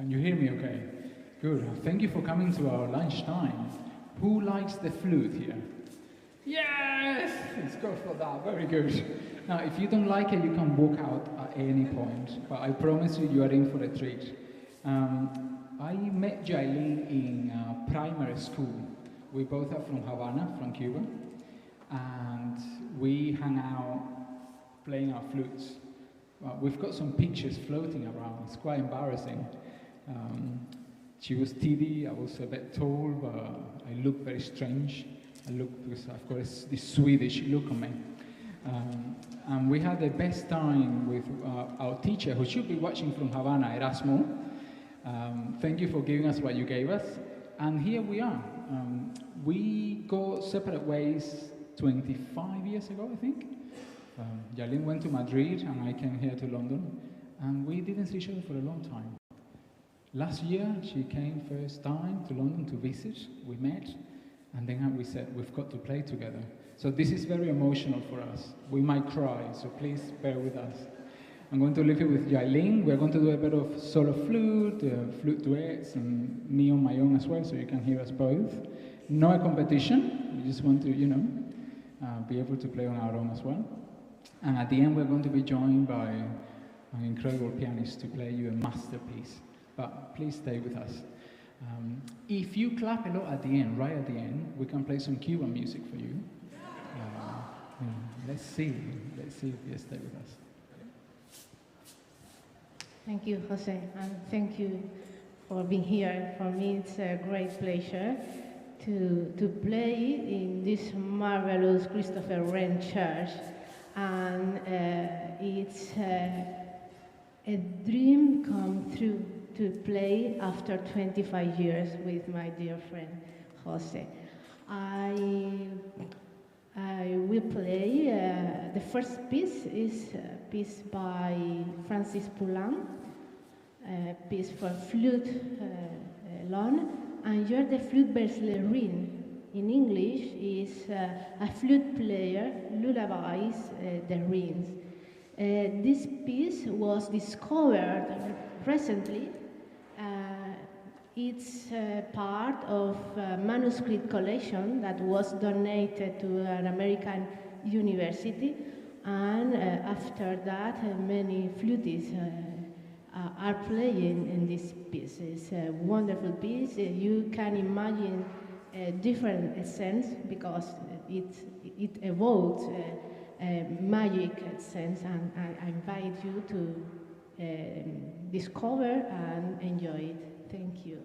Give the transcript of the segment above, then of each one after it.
Can you hear me okay? Good. Thank you for coming to our lunchtime. Who likes the flute here? Yes! Let's go for that. Very good. Now, if you don't like it, you can walk out at any point. But I promise you, you are in for a treat. I met Yailín in primary school. We both are from Havana, from Cuba. And we hang out playing our flutes. We've got some pictures floating around. It's quite embarrassing. She was TD, I was a bit tall, but I looked very strange. I looked because I've got this Swedish look on me. And we had the best time with our teacher, who should be watching from Havana, Erasmo. Thank you for giving us what you gave us. And here we are. We go separate ways 25 years ago, I think. Yailín went to Madrid and I came here to London. And we didn't see each other for a long time. Last year, she came first time to London to visit. We met. And then we said, we've got to play together. So this is very emotional for us. We might cry, so please bear with us. I'm going to leave it with Yailín. We're going to do a bit of solo flute, flute duets, and me on my own as well, so you can hear us both. No a competition. We just want to, be able to play on our own as well. And at the end, we're going to be joined by an incredible pianist to play you a masterpiece. But please stay with us. If you clap a lot at the end, right at the end, we can play some Cuban music for you. Let's see if you stay with us. Thank you, Jose, and thank you for being here. For me, it's a great pleasure to play in this marvelous Christopher Wren church, and it's a dream come true to play after 25 years with my dear friend Jose. I will play, the first piece is a piece by Francis Poulenc, a piece for flute alone, and you're the flute ballerine. In English is a flute player lullabies the rings. This piece was discovered recently. It's part of a manuscript collection that was donated to an American university, and after that many flutists are playing in this piece. It's a wonderful piece. You can imagine a different sense because it evokes a magic sense, and I invite you to discover and enjoy it. Thank you.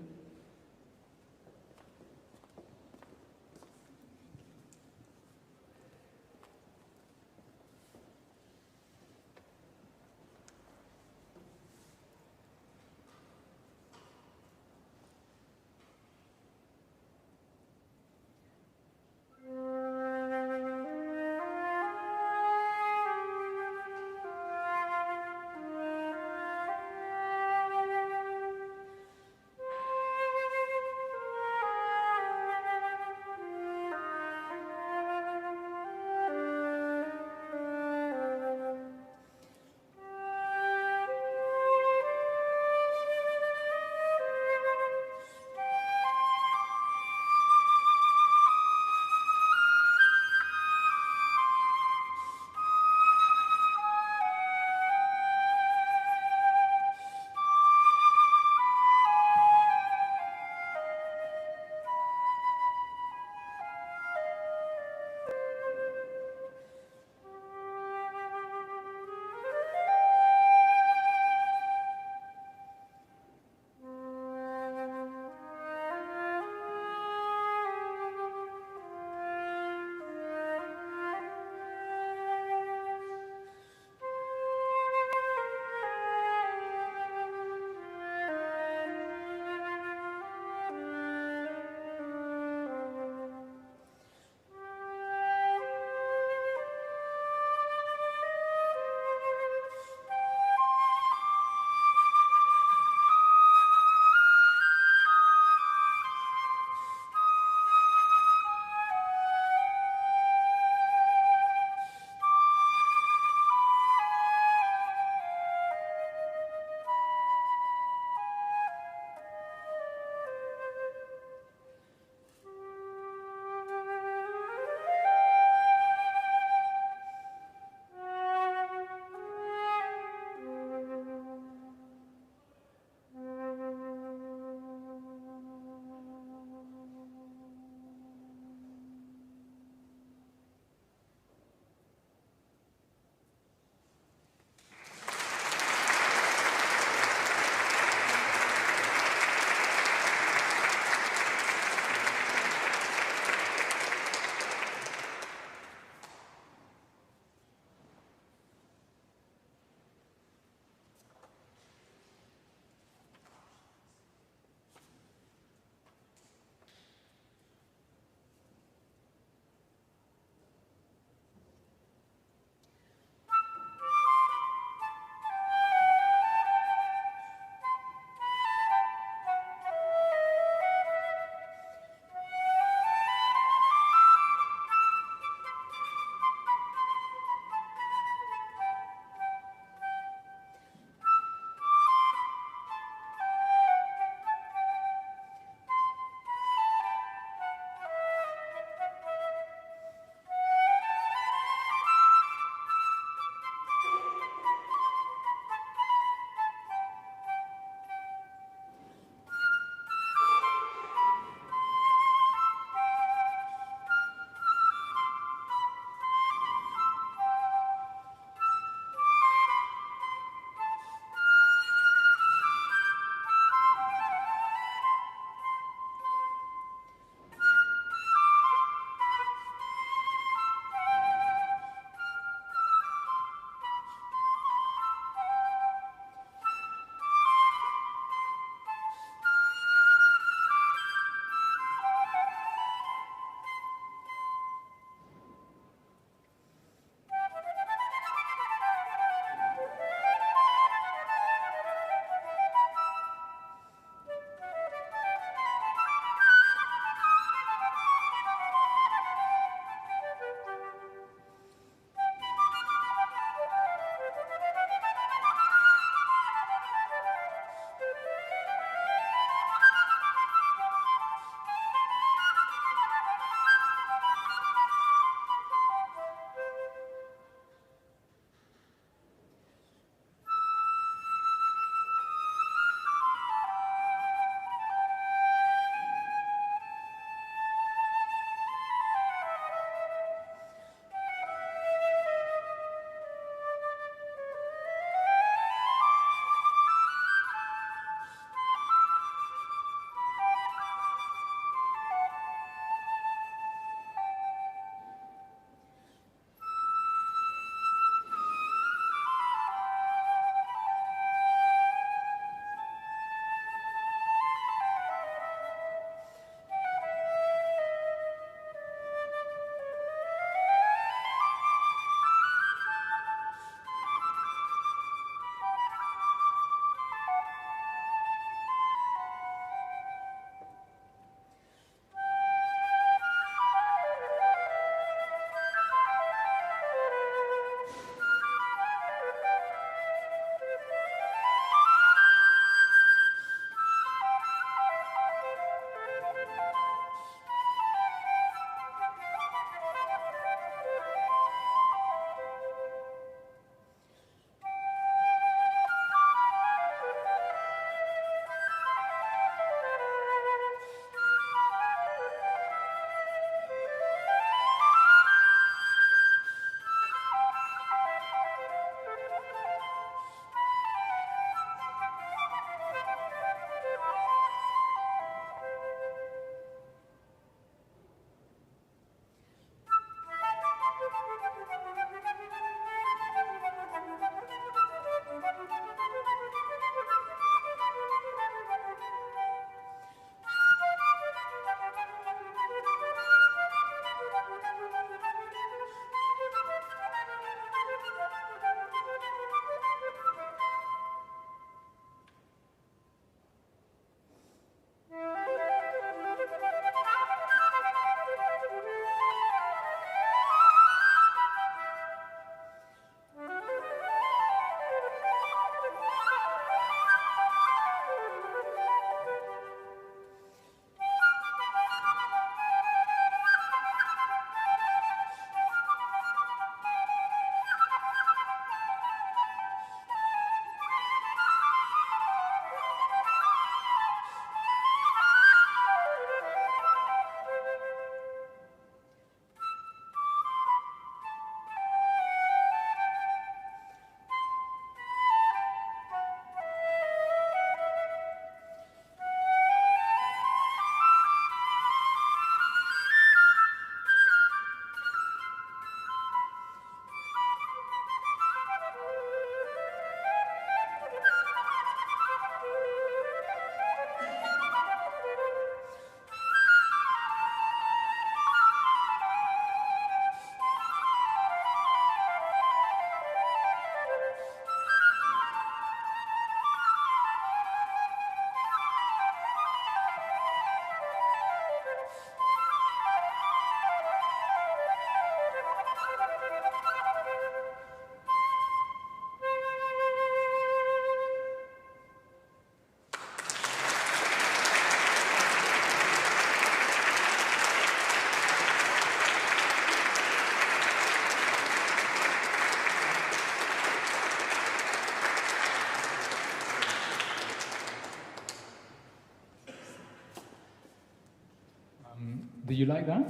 Do you like that?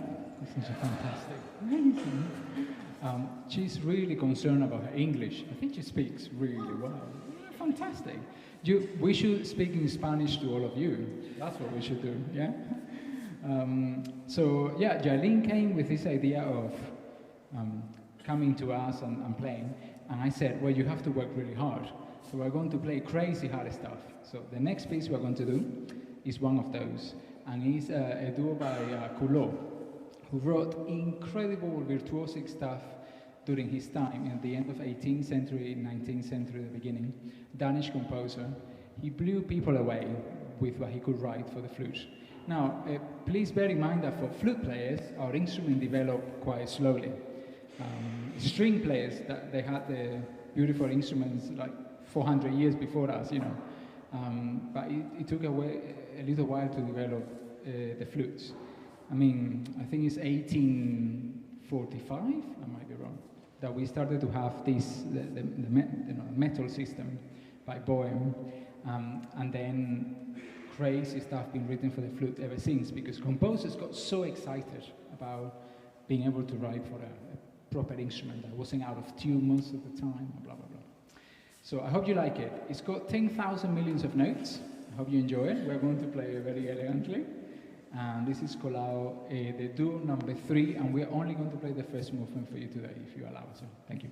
Isn't she fantastic? Amazing. She's really concerned about her English. I think she speaks really well. Yeah, fantastic. We should speak in Spanish to all of you. That's what we should do, yeah? So, yeah, Yailín came with this idea of coming to us and playing. And I said, well, you have to work really hard. So we're going to play crazy hard stuff. So the next piece we're going to do is one of those. And it's a duo by Kuhlau, who wrote incredible virtuosic stuff during his time in the end of 18th century, 19th century, the beginning. Danish composer. He blew people away with what he could write for the flute. Now, please bear in mind that for flute players, our instrument developed quite slowly. String players, they had the beautiful instruments like 400 years before us, you know. But it took a little while to develop the flutes. I mean, I think it's 1845, I might be wrong, that we started to have this, the metal system by Boehm, and then crazy stuff been written for the flute ever since, because composers got so excited about being able to write for a proper instrument that wasn't out of tune most of the time, blah, blah, blah. So I hope you like it. It's got 10,000 millions of notes. I hope you enjoy it. We're going to play it very elegantly. And this is Kuhlau, the duo number 3, and we're only going to play the first movement for you today, if you allow us. Thank you.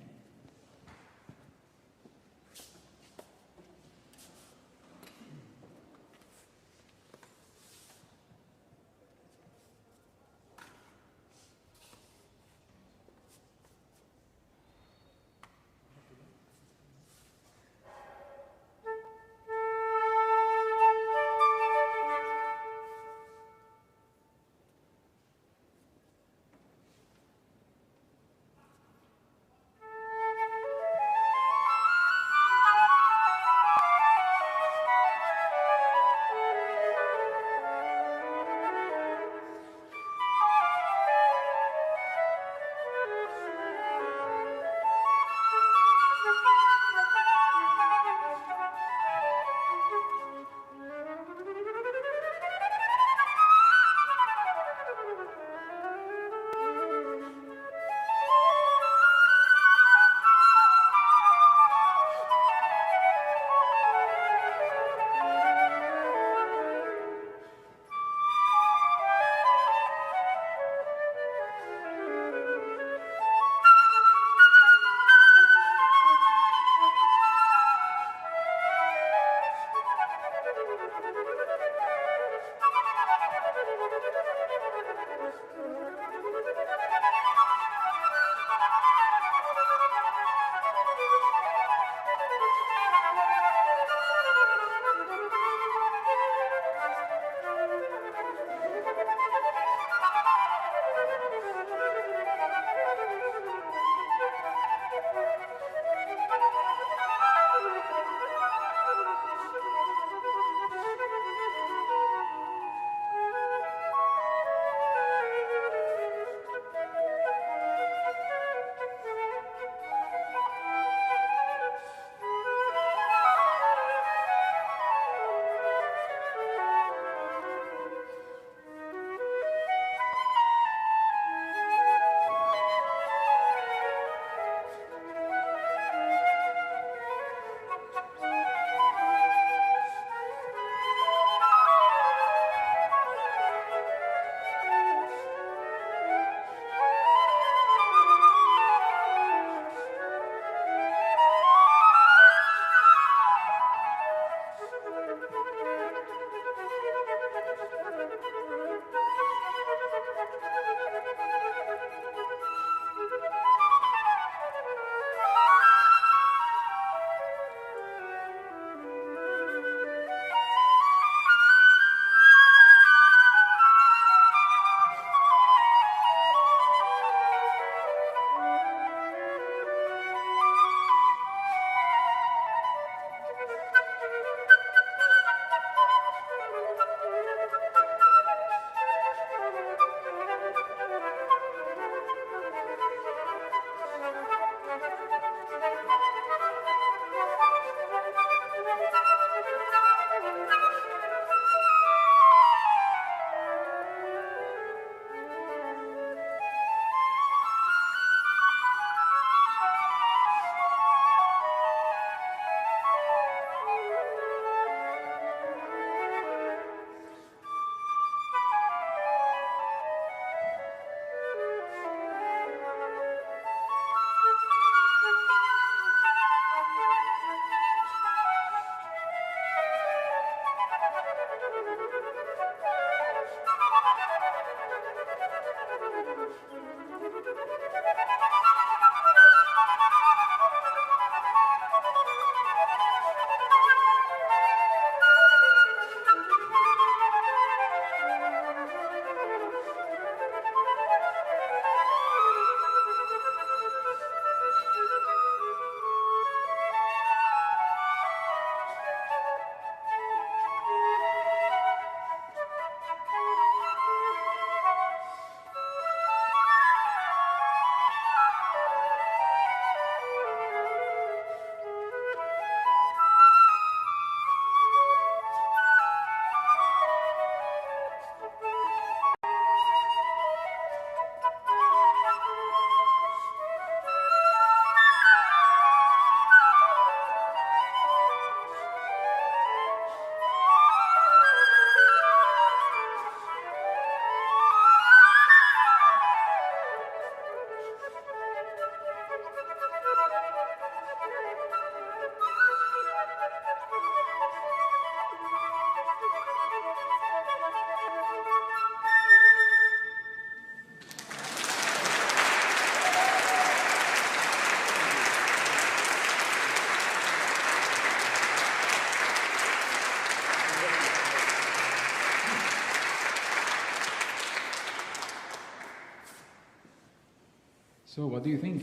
So what do you think?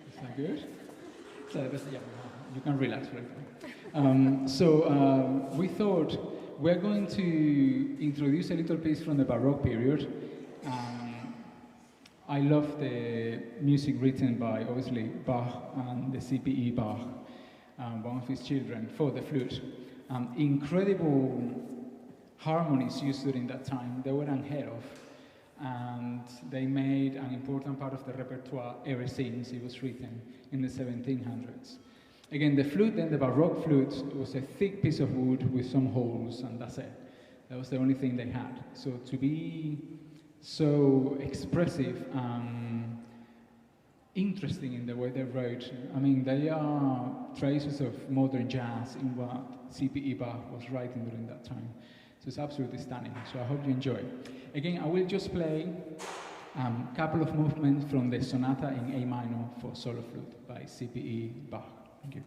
Is that good? Yeah, you can relax right now. We thought we're going to introduce a little piece from the Baroque period. I love the music written by, obviously, Bach and the C.P.E Bach, one of his children, for the flute. Incredible harmonies used during that time. They were unheard of. And they made an important part of the repertoire ever since it was written in the 1700s. Again, the flute, then the Baroque flute, was a thick piece of wood with some holes, and that's it. That was the only thing they had. So to be so expressive and interesting in the way they wrote, I mean, they are traces of modern jazz in what C.P.E Bach was writing during that time. So it's absolutely stunning. So I hope you enjoy. Again, I will just play a couple of movements from the Sonata in A minor for solo flute by C.P.E Bach. Thank you.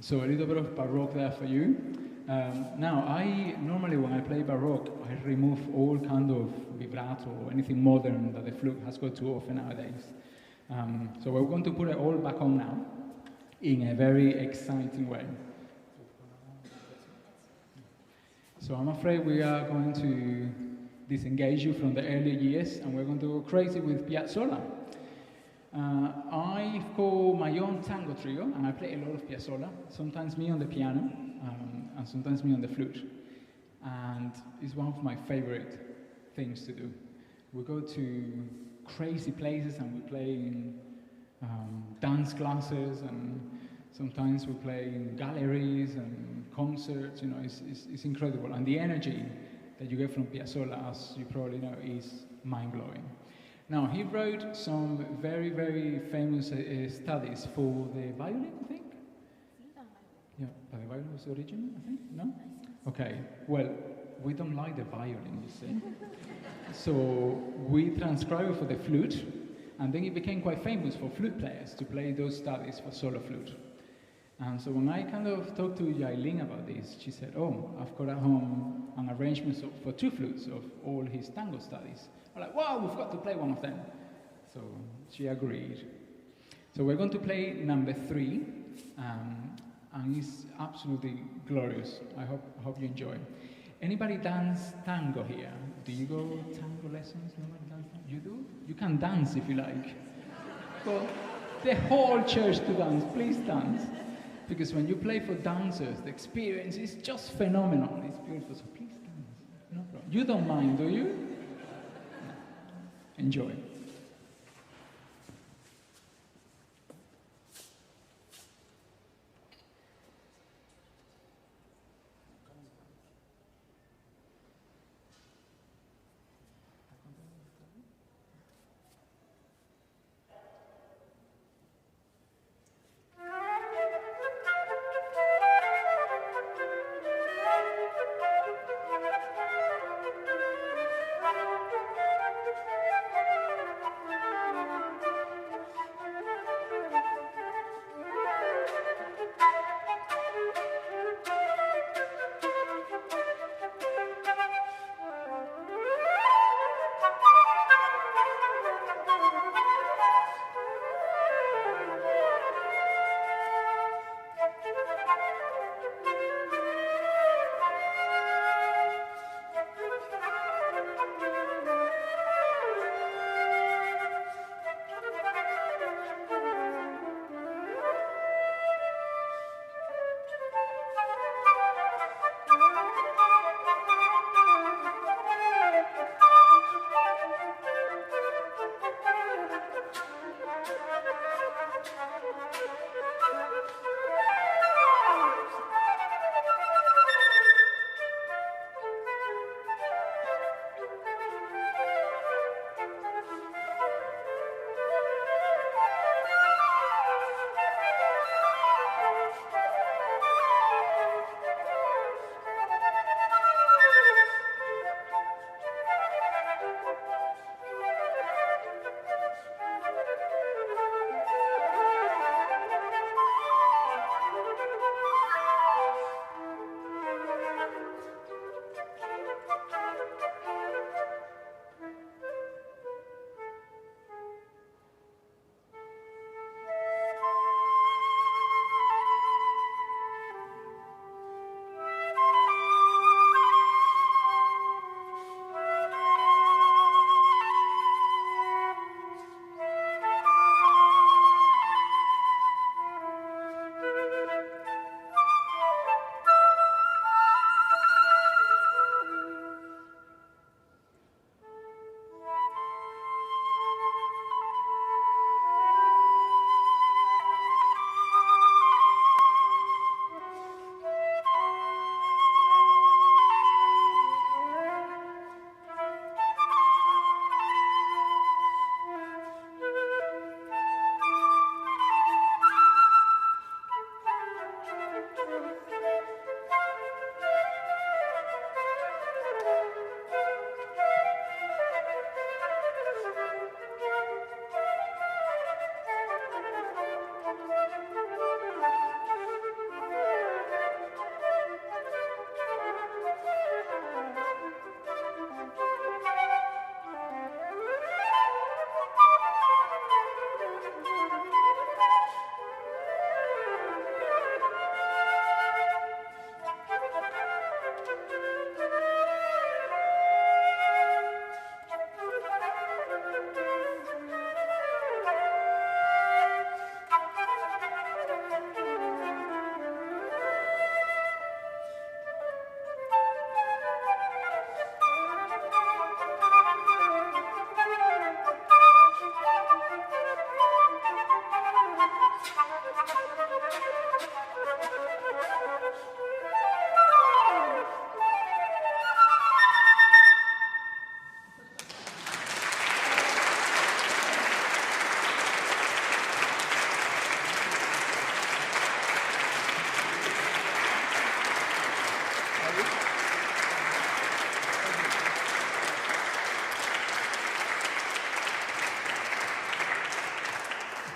So a little bit of Baroque there for you. Now, normally when I play Baroque, I remove all kind of vibrato or anything modern that the flute has got too often nowadays. So we're going to put it all back on now in a very exciting way. So I'm afraid we are going to disengage you from the early years and we're going to go crazy with Piazzolla. I've got my own tango trio and I play a lot of Piazzolla, sometimes me on the piano and sometimes me on the flute. And it's one of my favorite things to do. We go to crazy places and we play in dance classes and sometimes we play in galleries and concerts, you know, it's incredible. And the energy that you get from Piazzolla, as you probably know, is mind-blowing. Now, he wrote some very, very famous studies for the violin, I think? Yeah, but the violin was the original, I think? No? Okay, well, we don't like the violin, you see. So we transcribed it for the flute, and then it became quite famous for flute players to play those studies for solo flute. And so when I kind of talked to Yailín about this, she said, oh, I've got at home an arrangement for 2 flutes of all his tango studies. I'm like, wow, we've got to play one of them. So she agreed. So we're going to play number 3, and it's absolutely glorious. I hope you enjoy. Anybody dance tango here? Do you go tango lessons? Nobody dance tango? You do? You can dance if you like. Well, the whole church to dance, please dance. Because when you play for dancers, the experience is just phenomenal. It's beautiful, so please dance. No problem. You don't mind, do you? No. Enjoy.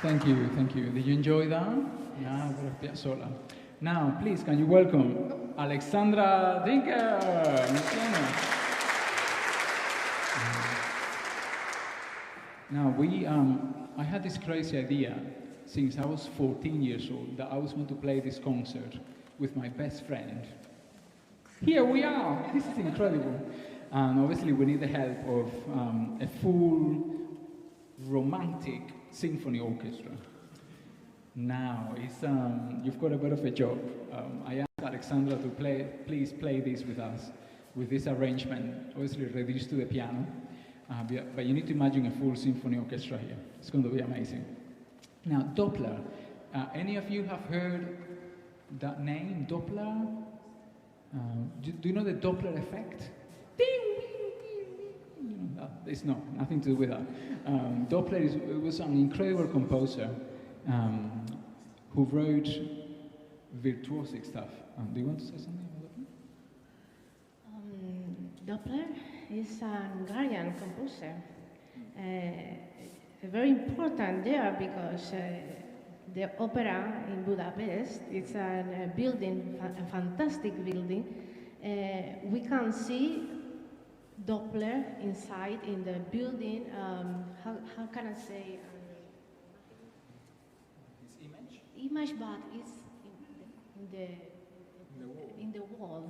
Thank you, thank you. Did you enjoy that? Yeah, a bit of Piazzolla. Now, please, can you welcome Alexandra Tinker? Now, I had this crazy idea since I was 14 years old that I was going to play this concert with my best friend. Here we are! This is incredible. And obviously we need the help of a full romantic symphony orchestra. Now, you've got a bit of a job. I asked Alexandra to please play this with us, with this arrangement, obviously reduced to the piano. But you need to imagine a full symphony orchestra here. It's going to be amazing. Now, Doppler. Any of you have heard that name, Doppler? Do you know the Doppler effect? It's nothing to do with that. Doppler was an incredible composer who wrote virtuosic stuff. Do you want to say something about Doppler is a Hungarian composer. Very important there because the opera in Budapest is a building, a fantastic building. We can see Doppler inside in the building. How can I say? His image? Image, but it's in the wall.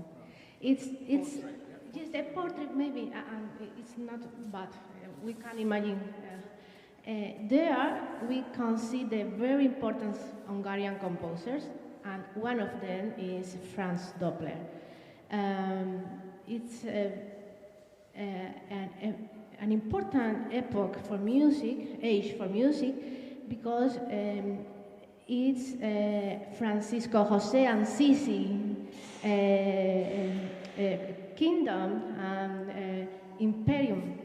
It's portrait, yeah. just a portrait maybe, and it's not bad. We can imagine. There we can see the very important Hungarian composers, and one of them is Franz Doppler. It's an important epoch for music, age for music, because it's Francisco Jose and Sisi kingdom and imperium.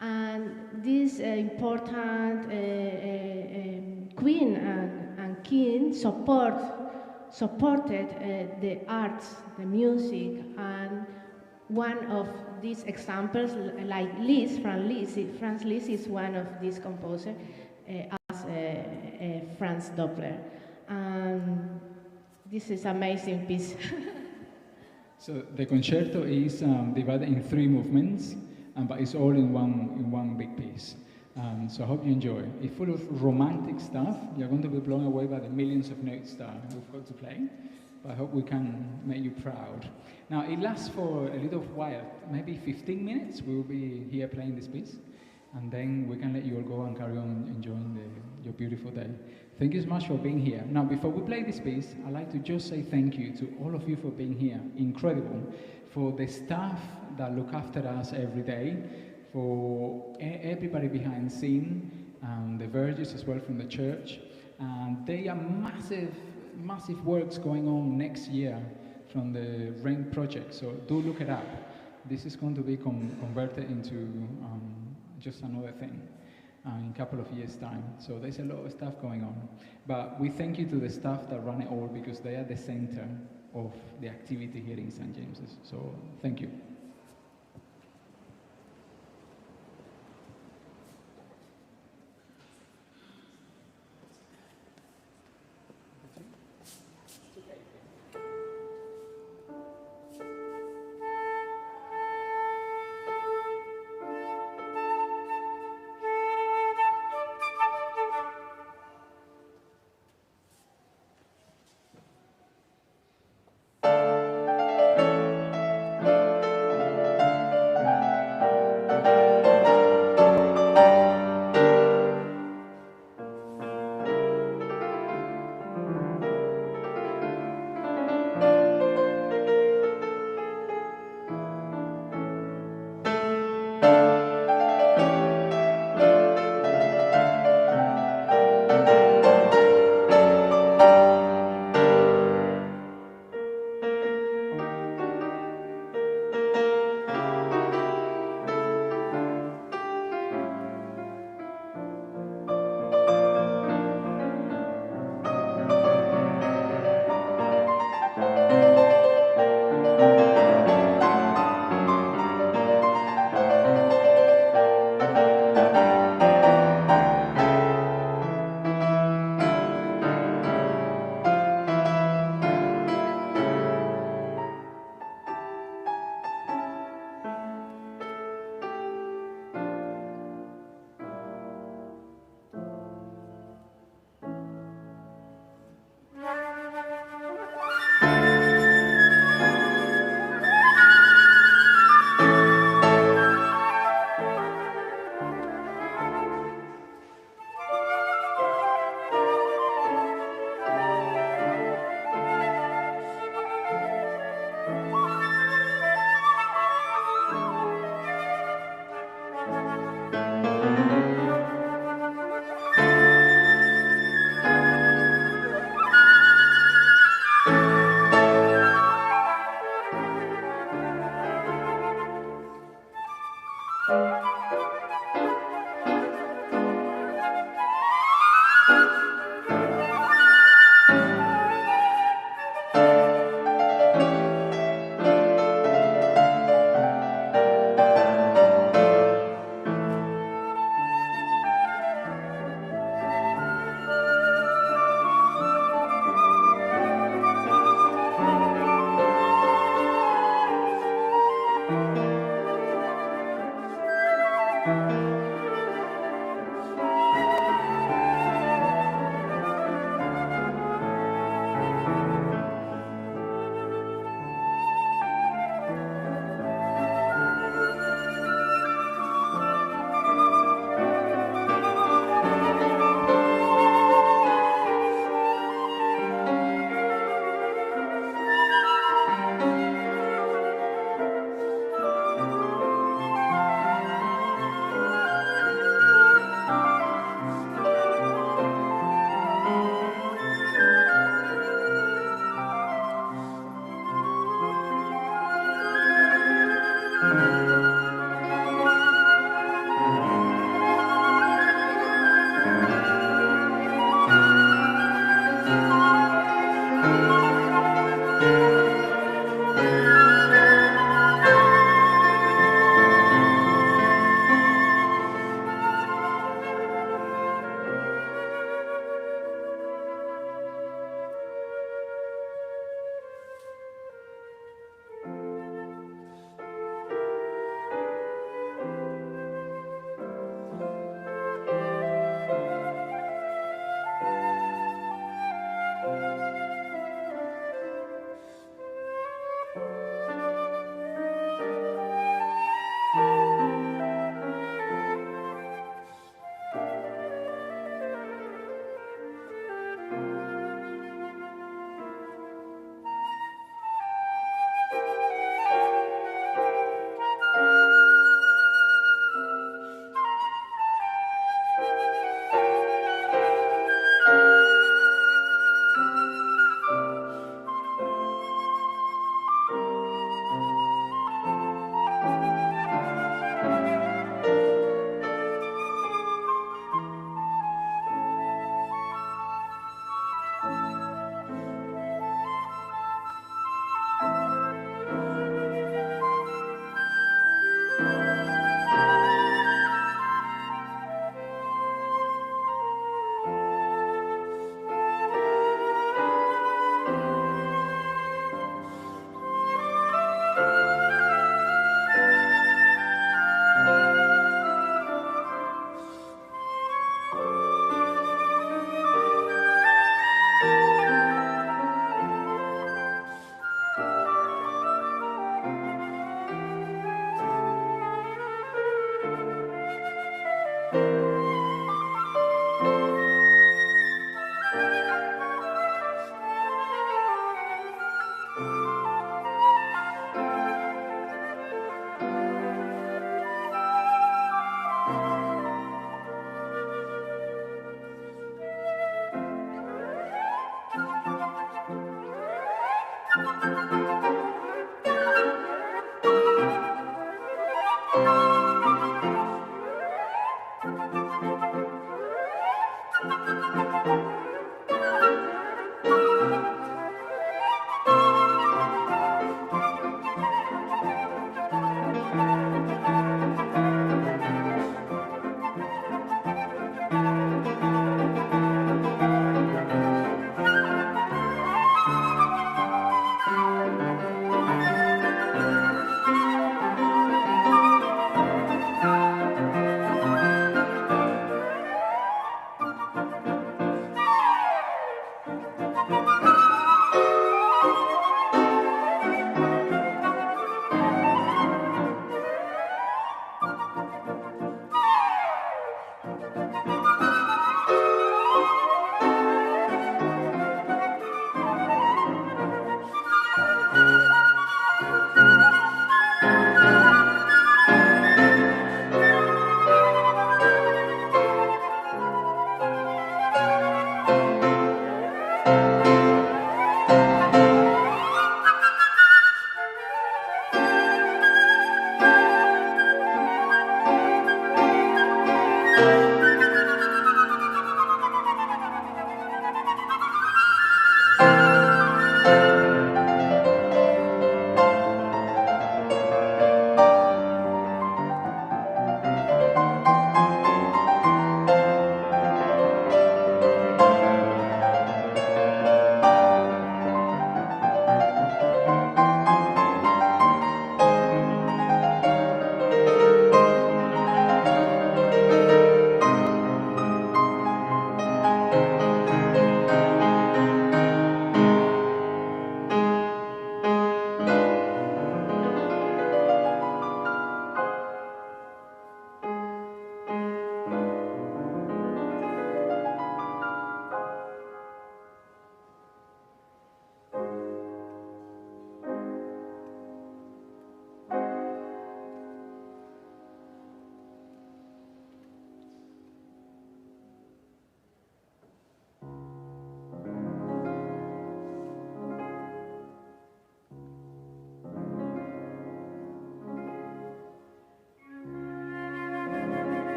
And this important queen and king supported the arts, the music, and one of these examples, like Liszt, Franz Liszt is one of these composers, as Franz Doppler. This is amazing piece. So the concerto is divided in 3 movements, but it's all in one big piece. So I hope you enjoy. It's full of romantic stuff. You're going to be blown away by the millions of notes that we've got to play. But I hope we can make you proud. Now, it lasts for a little while, maybe 15 minutes. We will be here playing this piece. And then we can let you all go and carry on enjoying your beautiful day. Thank you so much for being here. Now, before we play this piece, I'd like to just say thank you to all of you for being here. Incredible. For the staff that look after us every day, for everybody behind the scene, the verges as well from the church. And there are massive works going on next year from the RENG project, so do look it up. This is going to be converted into just another thing in a couple of years' time. So there's a lot of stuff going on. But we thank you to the staff that run it all because they are the center of the activity here in St. James's. So thank you.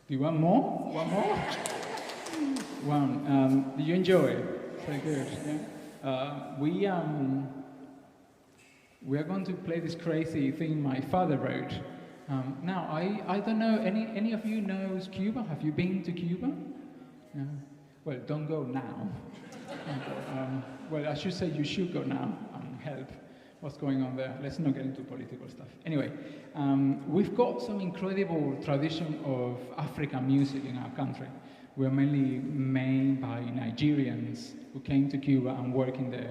Do you want more? One more? One. Do you enjoy it? Very good. Yeah. We are going to play this crazy thing my father wrote. Now, I don't know, any of you knows Cuba? Have you been to Cuba? No? Well, don't go now. Well, I should say you should go now and help what's going on there. Let's not get into political stuff. Anyway, we've got some incredible tradition of African music in our country. We're mainly made by Nigerians who came to Cuba and worked in the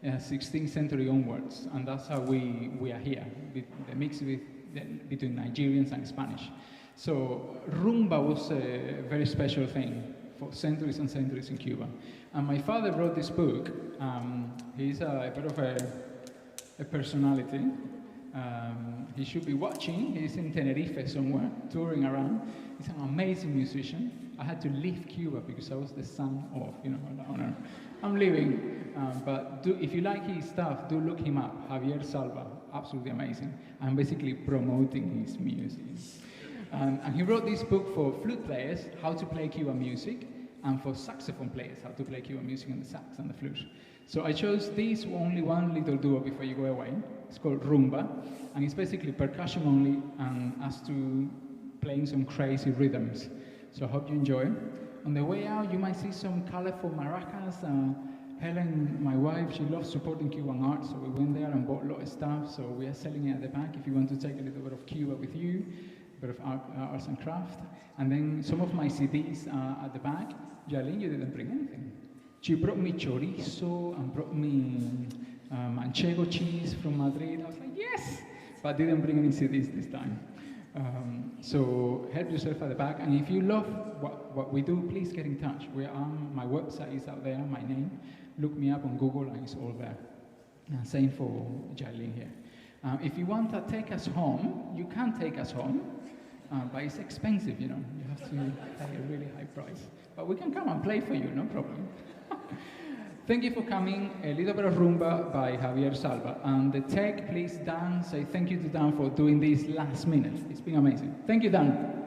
16th century onwards, and that's how we are here, the mix between Nigerians and Spanish. So rumba was a very special thing for centuries and centuries in Cuba. And my father wrote this book. He's a bit of a personality. He should be watching. He's in Tenerife somewhere, touring around. He's an amazing musician. I had to leave Cuba because I was the son of, no, I'm leaving. But if you like his stuff, do look him up. Jose Zalba, absolutely amazing. I'm basically promoting his music. And he wrote this book for flute players, how to play Cuban music, and for saxophone players, how to play Cuban music on the sax and the flute. So I chose this only one little duo before you go away. It's called Rumba, and it's basically percussion only and us to playing some crazy rhythms. So I hope you enjoy. On the way out, you might see some colorful maracas. Helen, my wife, she loves supporting Cuban art, so we went there and bought a lot of stuff. So we are selling it at the back if you want to take a little bit of Cuba with you, a bit of arts and craft. And then some of my CDs are at the back. Yailín, you didn't bring anything. She brought me chorizo and brought me manchego cheese from Madrid. I was like, yes! But didn't bring any CDs this time. So help yourself at the back. And if you love what we do, please get in touch. My website is out there, my name. Look me up on Google and it's all there. Same for Yailín here. If you want to take us home, you can take us home, but it's expensive, You have to pay a really high price. But we can come and play for you, no problem. Thank you for coming. A little bit of rumba by Jose Zalba. And the tech, please, Dan, say thank you to Dan for doing this last minute. It's been amazing. Thank you, Dan.